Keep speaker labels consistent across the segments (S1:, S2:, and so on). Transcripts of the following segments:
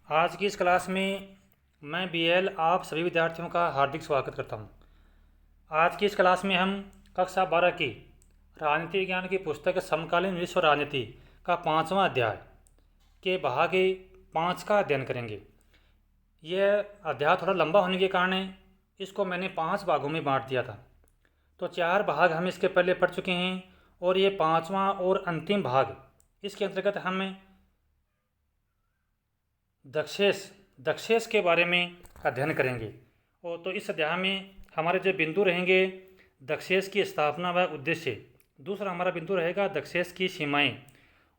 S1: आज की इस क्लास में मैं बीएल आप सभी विद्यार्थियों का हार्दिक स्वागत करता हूं। आज की इस क्लास में हम कक्षा 12 की राजनीति विज्ञान की पुस्तक समकालीन विश्व राजनीति का 5वां अध्याय के भाग 5 का अध्ययन करेंगे। यह अध्याय थोड़ा लंबा होने के कारण इसको मैंने 5 भागों में बांट दिया था। तो 4 भाग हम इसके पहले पढ़ चुके हैं और ये 5वां और अंतिम भाग, इसके अंतर्गत हम दक्षेस दक्षेस के बारे में अध्ययन करेंगे। और तो इस अध्याय में हमारे जो बिंदु रहेंगे, दक्षेस की स्थापना व उद्देश्य, दूसरा हमारा बिंदु रहेगा दक्षेस की सीमाएं,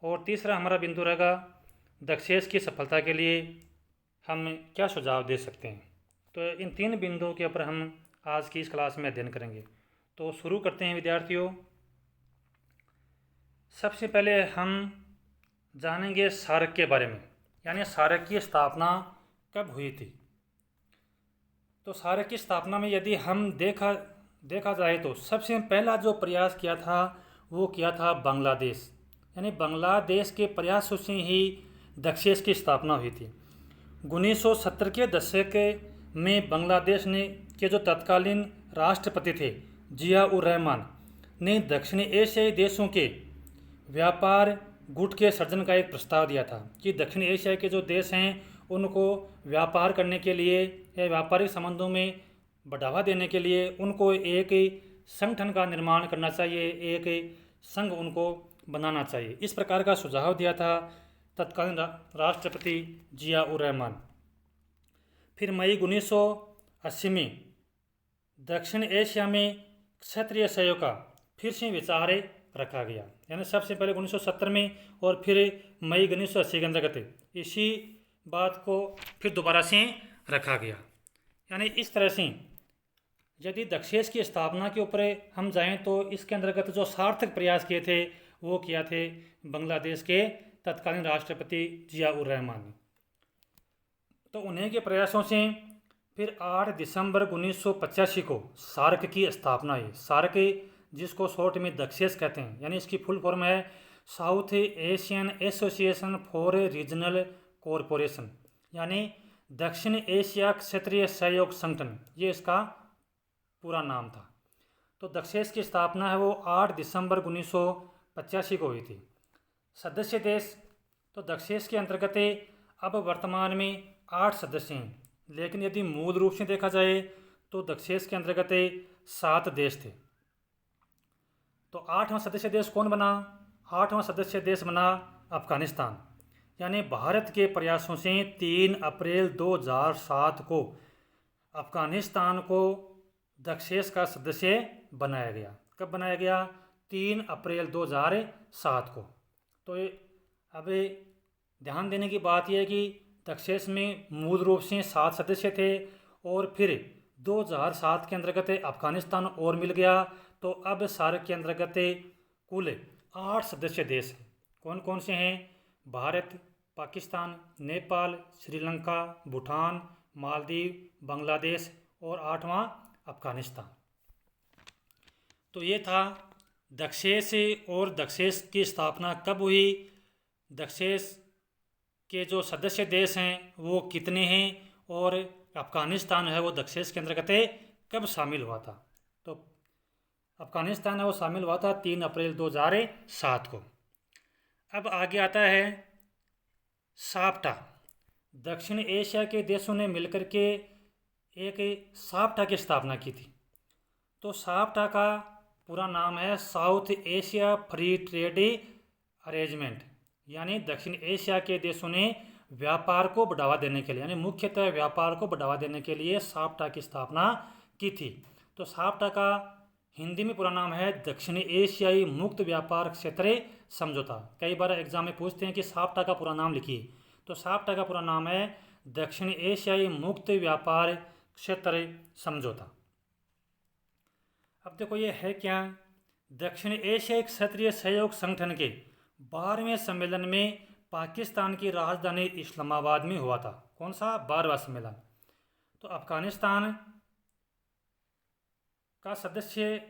S1: और तीसरा हमारा बिंदु रहेगा दक्षेस की सफलता के लिए हम क्या सुझाव दे सकते हैं। तो इन 3 बिंदुओं के ऊपर हम आज की इस क्लास में अध्ययन करेंगे। तो शुरू करते हैं विद्यार्थियों। सबसे पहले हम जानेंगे सार्क के बारे में, यानी सार्क की स्थापना कब हुई थी। तो सार्क की स्थापना में यदि हम देखा जाए तो सबसे पहला जो प्रयास किया था वो किया था बांग्लादेश, यानी बांग्लादेश के प्रयासों से ही दक्षेस की स्थापना हुई थी। 1970 के दशक में बांग्लादेश ने के जो तत्कालीन राष्ट्रपति थे जिया उर रहमान ने दक्षिण एशियाई देशों के व्यापार गुट के सर्जन का एक प्रस्ताव दिया था कि दक्षिण एशिया के जो देश हैं उनको व्यापार करने के लिए या व्यापारिक संबंधों में बढ़ावा देने के लिए उनको एक संगठन का निर्माण करना चाहिए, एक संघ उनको बनाना चाहिए। इस प्रकार का सुझाव दिया था तत्कालीन राष्ट्रपति जिया उर रहमान। फिर मई 1980 में दक्षिण एशिया में क्षेत्रीय सहयोग का फिर से विचार रखा गया, यानी सबसे पहले 1970 में और फिर मई 1980 के अंतर्गत इसी बात को फिर दोबारा से रखा गया। यानी इस तरह से यदि दक्षेस की स्थापना के ऊपर हम जाएं तो इसके अंतर्गत जो सार्थक प्रयास किए थे वो किया थे बांग्लादेश के तत्कालीन राष्ट्रपति जिया उर रहमान ने। तो उन्हीं के प्रयासों से फिर 8 दिसंबर 1985 को सार्क की स्थापना हुई। सार्क जिसको शॉर्ट में दक्षेस कहते हैं, यानी इसकी फुल फॉर्म है south Asian association for regional corporation, यानी दक्षिण एशिया क्षेत्रीय सहयोग संगठन, ये इसका पूरा नाम था। तो दक्षेस की स्थापना है वो 8 दिसंबर 1985 को हुई थी। सदस्य देश, तो दक्षेस के अंतर्गत अब वर्तमान में 8 सदस्य हैं, लेकिन यदि मूल रूप से देखा जाए तो दक्षेस के अंतर्गत 7 देश थे। तो 8वां सदस्य देश कौन बना? 8वां सदस्य देश बना अफगानिस्तान, यानी भारत के प्रयासों से 3 अप्रैल 2007 को अफगानिस्तान को दक्षेस का सदस्य बनाया गया। कब बनाया गया? 3 अप्रैल 2007 को। तो अब ध्यान देने की बात यह है कि दक्षेस में मूल रूप से 7 सदस्य थे और फिर 2007 के अंतर्गत अफगानिस्तान और मिल गया। तो अब सार्क के अंतर्गत कुल 8 सदस्य देश हैं। कौन कौन से हैं? भारत, पाकिस्तान, नेपाल, श्रीलंका, भूटान, मालदीव, बांग्लादेश और 8वां अफगानिस्तान। तो ये था दक्षेस। और दक्षेस की स्थापना कब हुई, दक्षेस के जो सदस्य देश हैं वो कितने हैं, और अफगानिस्तान है वो दक्षेस के अंतर्गत कब शामिल हुआ था। तो अफगानिस्तान है वो शामिल हुआ था 3 अप्रैल 2007 को। अब आगे आता है साप्टा। दक्षिण एशिया के देशों ने मिलकर के एक साप्टा की स्थापना की थी। तो साप्टा का पूरा नाम है south Asia free trade arrangement, यानी दक्षिण एशिया के देशों ने व्यापार को बढ़ावा देने के लिए, यानी मुख्यतः व्यापार को बढ़ावा देने के लिए साप्टा की स्थापना की थी। तो साप्टा का हिंदी में पूरा नाम है दक्षिण एशियाई मुक्त व्यापार क्षेत्र समझौता। कई बार एग्जाम में पूछते हैं कि साप्टा का पूरा नाम लिखिए, तो साप्टा का पूरा नाम है दक्षिण एशियाई मुक्त व्यापार क्षेत्र समझौता। अब देखो ये है क्या? दक्षिण एशियाई क्षेत्रीय सहयोग संगठन के 12वें सम्मेलन में पाकिस्तान की राजधानी इस्लामाबाद में हुआ था। कौन सा? 12वां सम्मेलन। तो अफगानिस्तान का सदस्य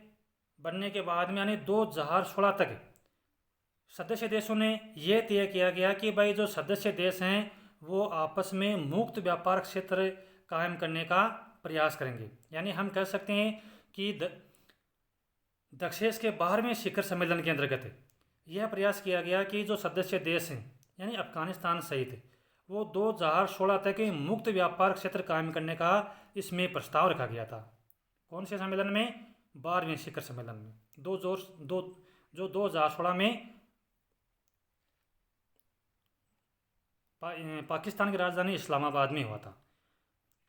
S1: बनने के बाद में, यानी 2016 तक सदस्य देशों ने यह तय किया गया कि भाई जो सदस्य देश हैं वो आपस में मुक्त व्यापार क्षेत्र कायम करने का प्रयास करेंगे। यानी हम कह सकते हैं कि दक्षेस के 12वें शिखर सम्मेलन के अंतर्गत यह प्रयास किया गया कि जो सदस्य देश हैं यानी अफगानिस्तान सहित वो 2016 तक मुक्त व्यापार क्षेत्र कायम करने का इसमें प्रस्ताव रखा गया था। कौन से सम्मेलन में? 12वें शिखर सम्मेलन में जो 2016 में पाकिस्तान की राजधानी इस्लामाबाद में हुआ था।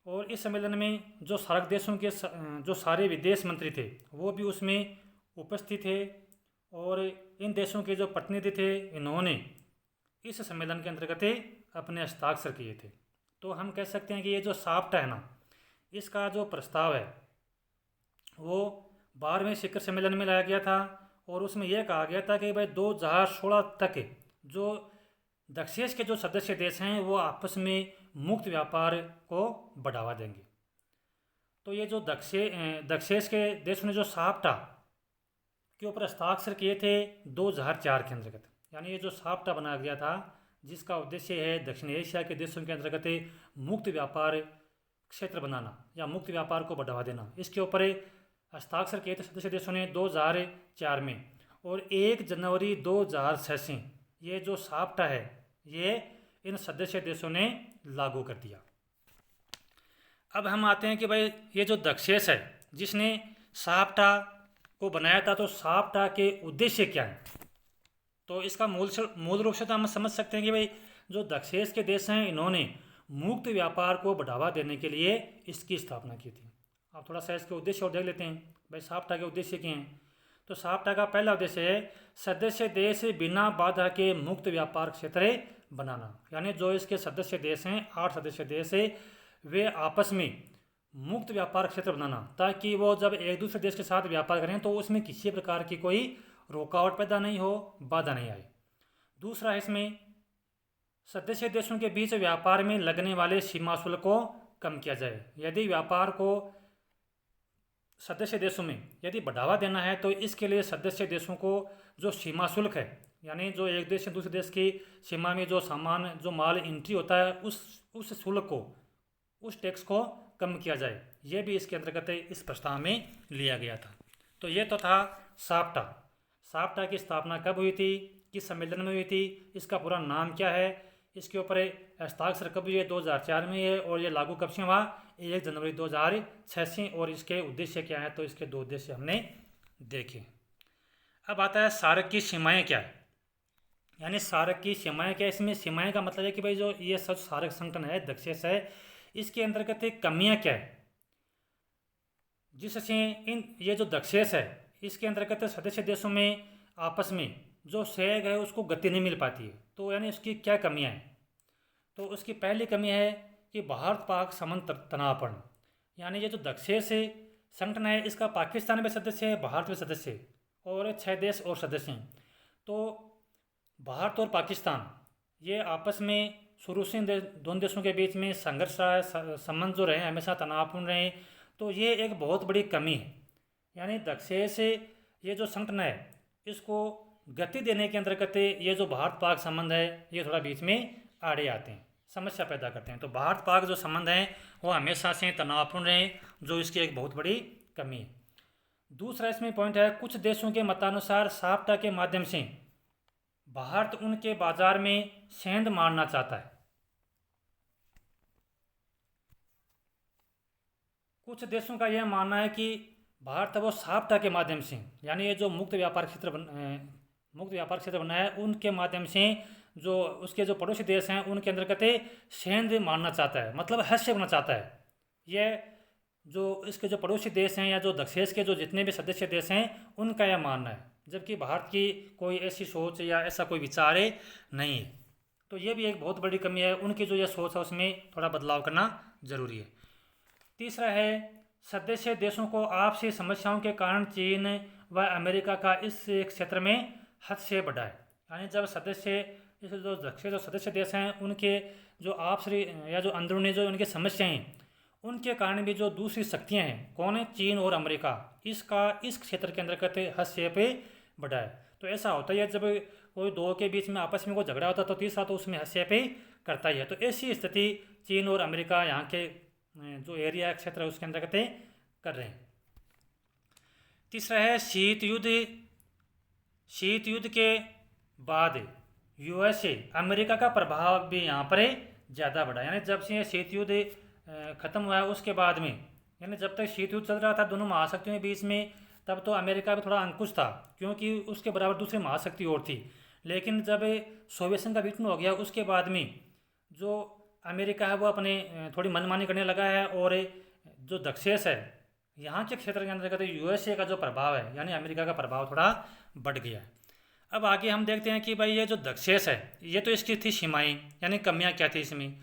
S1: और इस सम्मेलन में जो सार्क देशों के जो सारे विदेश मंत्री थे वो भी उसमें उपस्थित थे और इन देशों के जो प्रतिनिधि थे इन्होंने इस सम्मेलन के अंतर्गत अपने हस्ताक्षर किए थे। तो हम कह सकते हैं कि ये जो साफ्टा है ना, इसका जो प्रस्ताव है वो 12वें शिखर सम्मेलन में लाया गया था और उसमें यह कहा गया था कि भाई 2016 तक जो दक्षेस के जो सदस्य देश हैं वो आपस में मुक्त व्यापार को बढ़ावा देंगे। तो ये जो दक्षेस के देशों ने जो साफ्टा के ऊपर हस्ताक्षर किए थे 2004 के अंतर्गत, यानी ये जो साफ्टा बनाया गया था जिसका उद्देश्य है दक्षिण एशिया के देशों के अंतर्गत मुक्त व्यापार क्षेत्र बनाना या मुक्त व्यापार को बढ़ावा देना, इसके ऊपर हस्ताक्षर किए थे सदस्य देशों ने 2004 में। और 1 जनवरी 2006 से ये जो साफ्टा है ये इन सदस्य देशों ने लागू कर दिया। अब हम आते हैं कि भाई ये जो दक्षेस है जिसने साफ्टा को बनाया था, तो साफ्टा के उद्देश्य क्या है? तो इसका मूल रूप से तो हम समझ सकते हैं कि भाई जो दक्षेस के देश हैं इन्होंने मुक्त व्यापार को बढ़ावा देने के लिए इसकी स्थापना की थी। अब थोड़ा सा इसके उद्देश्य और देख लेते हैं भाई साफ्टा के उद्देश्य क्या हैं। तो साफ्टा का पहला उद्देश्य है सदस्य देश बिना बाधा के मुक्त व्यापार क्षेत्र बनाना, यानी जो इसके सदस्य देश हैं 8 सदस्य देश है वे आपस में मुक्त व्यापार क्षेत्र बनाना, ताकि वो जब एक दूसरे देश के साथ व्यापार करें तो उसमें किसी प्रकार की कोई रुकावट पैदा नहीं हो, बाधा नहीं आए। दूसरा है इसमें सदस्य देशों के बीच व्यापार में लगने वाले सीमा शुल्क को कम किया जाए। यदि व्यापार को सदस्य देशों में यदि बढ़ावा देना है तो इसके लिए सदस्य देशों को जो सीमा शुल्क है, यानी जो एक देश से दूसरे देश की सीमा में जो सामान जो माल एंट्री होता है उस शुल्क को, उस टैक्स को कम किया जाए। ये भी इसके अंतर्गत इस प्रस्ताव में लिया गया था। तो ये तो था साफ्टा। साफ्टा की स्थापना कब हुई थी, किस सम्मेलन में हुई थी, इसका पूरा नाम क्या है, इसके ऊपर हस्ताक्षर कब हुए? 2004 में है। और ये लागू कब से हुआ? 1 जनवरी 2006 से। और इसके उद्देश्य क्या है? तो इसके 2 उद्देश्य हमने देखे। अब आता है सार्क की सीमाएं क्या है, यानी सार्क की सीमाएं क्या है। इसमें सीमाएं का मतलब है कि भाई जो ये सब सार्क संगठन है, दक्षेस है, इसके अंतर्गत कमियां क्या है जिससे ये जो दक्षेस है इसके अंतर्गत सदस्य देशों में आपस में जो सहयोग है उसको गति नहीं मिल पाती है। तो यानी उसकी क्या कमियां हैं? तो उसकी पहली कमी है कि भारत पाक संबंध तनावपूर्ण, यानी ये जो दक्षेस संगठन है इसका पाकिस्तान में सदस्य है, भारत में सदस्य है और 6 देश और सदस्य हैं। तो भारत और पाकिस्तान ये आपस में शुरू से दोनों देशों के बीच में संघर्ष रहा है, संबंध जो रहे हमेशा तनावपूर्ण रहे। तो ये एक बहुत बड़ी कमी है। यानी दक्षेस ये जो संगठन है इसको गति देने के अंतर्गत ये जो भारत पाक संबंध है ये थोड़ा बीच में आड़े आते हैं, समस्या पैदा करते हैं। तो भारत पाक जो संबंध है वो हमेशा से तनावपूर्ण रहे, जो इसकी एक बहुत बड़ी कमी है। दूसरा इसमें पॉइंट है कुछ देशों के मतानुसार साफ्टा के माध्यम से भारत उनके बाजार में सेंध मारना चाहता है। कुछ देशों का यह मानना है कि भारत वो साफ्टा के माध्यम से, यानी ये जो मुक्त व्यापार क्षेत्र बना है उनके माध्यम से जो उसके जो पड़ोसी देश हैं उनके अंतर्गत सेंध मारना चाहता है, मतलब हस्तक्षेप करना चाहता है। ये जो इसके जो पड़ोसी देश हैं या जो दक्षेस के जो जितने भी सदस्य देश हैं उनका यह मानना है, जबकि भारत की कोई ऐसी सोच या ऐसा कोई विचार नहीं है। तो ये भी एक बहुत बड़ी कमी है, उनकी जो यह सोच है उसमें थोड़ा बदलाव करना जरूरी है। तीसरा है सदस्य देशों को आपसी समस्याओं के कारण चीन व अमेरिका का इस क्षेत्र में हस्तक्षेप बढ़ा है। यानी जब सदस्य इस जो सदस्य देश हैं उनके जो आपसी या जो अंदरूनी जो उनकी समस्याएं हैं उनके कारण भी जो दूसरी शक्तियां हैं, कौन है? चीन और अमेरिका, इसका इस क्षेत्र के अंतर्गत हस्तक्षेप बढ़ा है। तो ऐसा होता है जब कोई दो के बीच में आपस में कोई झगड़ा होता है तो तीसरा तो उसमें हस्तक्षेप करता ही है। तो ऐसी स्थिति चीन और अमेरिका यहाँ के जो एरिया क्षेत्र है उसके अंतर्गत कर रहे हैं। तीसरा है शीत युद्ध। शीत युद्ध के बाद यूएसए अमेरिका का प्रभाव भी यहाँ पर ज़्यादा बढ़ा। यानी जब से शीत युद्ध ख़त्म हुआ है उसके बाद में, यानी जब तक शीत युद्ध चल रहा था दोनों महाशक्तियों के बीच में, तब तो अमेरिका भी थोड़ा अंकुश था क्योंकि उसके बराबर दूसरी महाशक्ति और थी। लेकिन जब सोवियत संघ का विघटन हो गया उसके बाद में जो अमेरिका है वो अपने थोड़ी मनमानी करने लगा है, और जो दक्षेश है यहाँ के क्षेत्र के अंतर्गत यूएसए का जो प्रभाव है यानी अमेरिका का प्रभाव थोड़ा बढ़ गया है। अब आगे हम देखते हैं कि भाई ये जो दक्षेश है ये तो इसकी थी सीमाएँ, यानी कमियाँ क्या थी इसमें।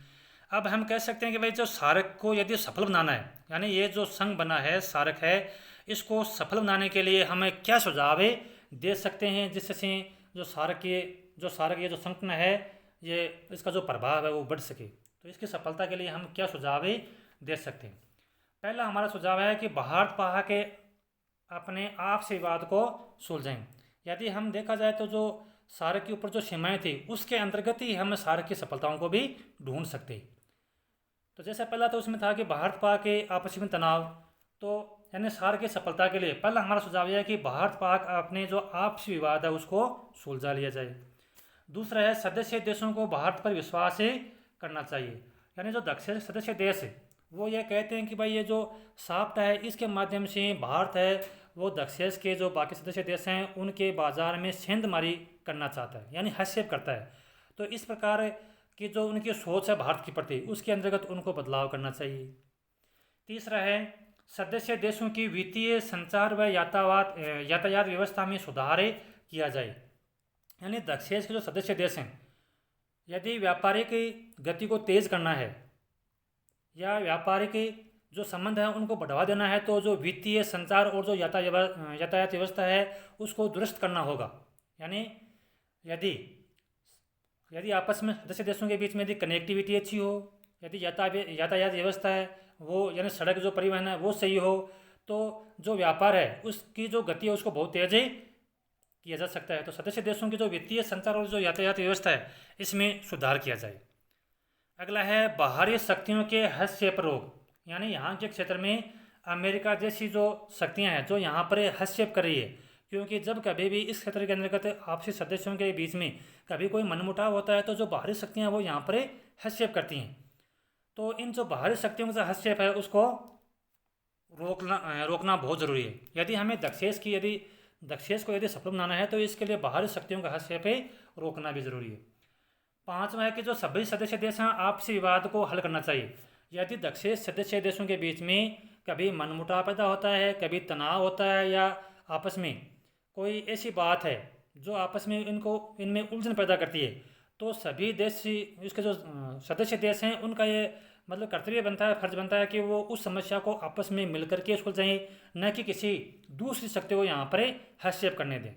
S1: अब हम कह सकते हैं कि भाई जो सार्क को यदि सफल बनाना है, यानी ये जो संघ बना है सार्क है, इसको सफल बनाने के लिए हमें क्या सुझाव दे सकते हैं जिससे जो सार्क ये जो संगठन है ये इसका जो प्रभाव है वो बढ़ सके। तो इसकी सफलता के लिए हम क्या सुझाव दे सकते हैं। पहला हमारा सुझाव है कि भारत पाक के अपने आपसी विवाद को सुलझाएं। यदि हम देखा जाए तो जो सार्क के ऊपर जो सीमाएं थी उसके अंतर्गत ही हम सार्क की सफलताओं को भी ढूंढ सकते हैं। तो जैसे पहला तो उसमें था कि भारत पाक के आपसी में तनाव, तो यानी सार्क की सफलता के लिए पहला हमारा सुझाव यह है कि भारत पाक अपने जो आपसी विवाद है उसको सुलझा लिया जाए। दूसरा है सदस्य देशों को भारत पर विश्वास करना चाहिए। यानी जो दक्षिण सदस्य देश है वो ये कहते हैं कि भाई ये जो साफ्ट है इसके माध्यम से भारत है वो दक्षिण के जो बाकी सदस्य देश हैं उनके बाजार में सेंधमारी करना चाहता है, यानी हस्तक्षेप करता है। तो इस प्रकार की जो उनकी सोच है भारत के प्रति उसके अंतर्गत उनको बदलाव करना चाहिए। तीसरा है सदस्य देशों की वित्तीय, संचार व यातायात व्यवस्था में सुधार किया जाए। यानी दक्षिण के जो सदस्य देश हैं यदि व्यापारिक गति को तेज करना है या व्यापारिक जो संबंध है उनको बढ़ावा देना है तो जो वित्तीय, संचार और जो यातायात व्यवस्था है उसको दुरुस्त करना होगा। यानी यदि आपस में सदस्य देशों के बीच में यदि कनेक्टिविटी अच्छी हो, यदि यातायात व्यवस्था है वो यानी सड़क जो परिवहन है वो सही हो, तो जो व्यापार है उसकी जो गति है उसको बहुत तेज किया जा सकता है। तो सदस्य देशों की जो वित्तीय, संचार और जो यातायात व्यवस्था है इसमें सुधार किया जाए। अगला है बाहरी शक्तियों के हस्तक्षेप रोक। यानी यहाँ के क्षेत्र में अमेरिका जैसी जो शक्तियाँ हैं जो यहाँ पर हस्तक्षेप कर रही है, क्योंकि जब कभी भी इस क्षेत्र के अंतर्गत आपसी सदस्यों के बीच में कभी कोई मनमुटाव होता है तो जो बाहरी शक्तियाँ वो यहाँ पर हस्तक्षेप करती हैं। तो इन जो बाहरी शक्तियों का जो हस्तक्षेप है उसको रोकना बहुत ज़रूरी है। यदि हमें दक्षेश को यदि सफल बनाना है तो इसके लिए बाहरी शक्तियों का हस्तक्षेप रोकना भी ज़रूरी है। पांचवा है कि जो सभी सदस्य देश हैं आपसी विवाद को हल करना चाहिए। यदि दक्षिण सदस्य देशों के बीच में कभी मनमुटाव पैदा होता है, कभी तनाव होता है या आपस में कोई ऐसी बात है जो आपस में इनमें उलझन पैदा करती है, तो सभी देश इसके जो सदस्य देश हैं उनका ये मतलब कर्तव्य बनता है, फर्ज बनता है कि वो उस समस्या को आपस में मिल करके सुलझाएं, न कि किसी दूसरी शक्ति को यहाँ पर हस्तक्षेप करने दें।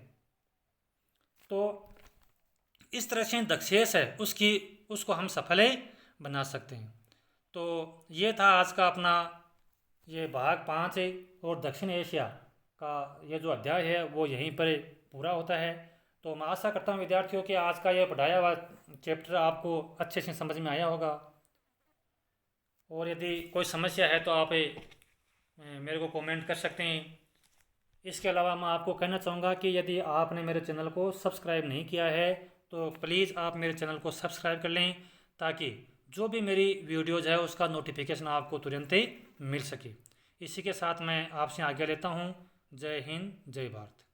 S1: तो इस तरह से दक्षेश है उसको हम सफल बना सकते हैं। तो ये था आज का अपना ये भाग 5 है, और दक्षिण एशिया का ये जो अध्याय है वो यहीं पर पूरा होता है। तो मैं आशा करता हूँ विद्यार्थियों कि आज का ये पढ़ाया हुआ चैप्टर आपको अच्छे से समझ में आया होगा, और यदि कोई समस्या है तो आप मेरे को कमेंट कर सकते हैं। इसके अलावा मैं आपको कहना चाहूँगा कि यदि आपने मेरे चैनल को सब्सक्राइब नहीं किया है तो प्लीज़ आप मेरे चैनल को सब्सक्राइब कर लें, ताकि जो भी मेरी वीडियोज़ है उसका नोटिफिकेशन आपको तुरंत ही मिल सके। इसी के साथ मैं आपसे आज्ञा लेता हूँ। जय हिंद, जय भारत।